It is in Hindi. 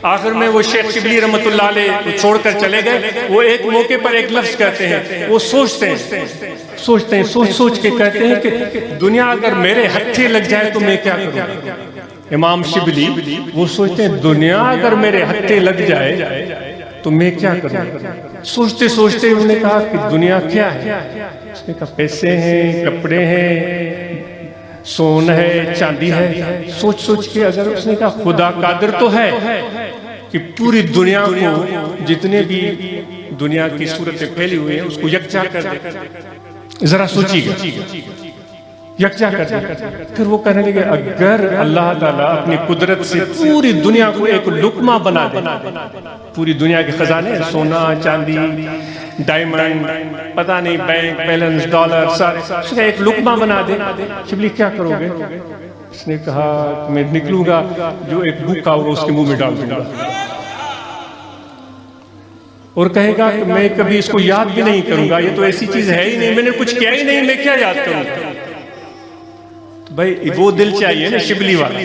आखिर में वो शेख शिबली रहमतुल्लाह अलैह छोड़कर चले गए। वो एक मौके पर एक लफ्ज कहते हैं, वो सोचते हैं सोच के कहते हैं कि दुनिया अगर मेरे हत्थे लग जाए तो मैं क्या करूं। इमाम शिबली वो सोचते हैं दुनिया अगर मेरे हत्थे लग जाए तो मैं क्या करूं। सोचते सोचते उन्होंने कहा कि दुनिया क्या है। उसने कहा पैसे हैं, कपड़े हैं, सोना है, चांदी है। सोच सोच के अगर उसने कहा खुदा कादिर तो है कि पूरी दुनिया को, जितने भी दुनिया की सूरतें फैली हुई हैं उसको यकजा कर दे। जरा सोचिएगा, यकजा कर दे। फिर वो कहने लगे अगर अल्लाह ताला अपनी कुदरत से पूरी दुनिया को एक लुकमा बना दे, पूरी दुनिया के खजाने, सोना चांदी डायमंड, पता नहीं बैंक बैलेंस डॉलर सारे एक लुकमा बना दे, शिबली क्या करोगे। उसने कहा मैं निकलूंगा, जो एक भूखा होगा उसके मुंह में डाल दूंगा और कहेगा कि मैं कभी इसको याद भी नहीं करूंगा, ये तो ऐसी चीज है ही नहीं, मैंने कुछ किया ही नहीं, मैं क्या याद करूंगा। भाई वो दिल चाहिए ना शिबली वाला।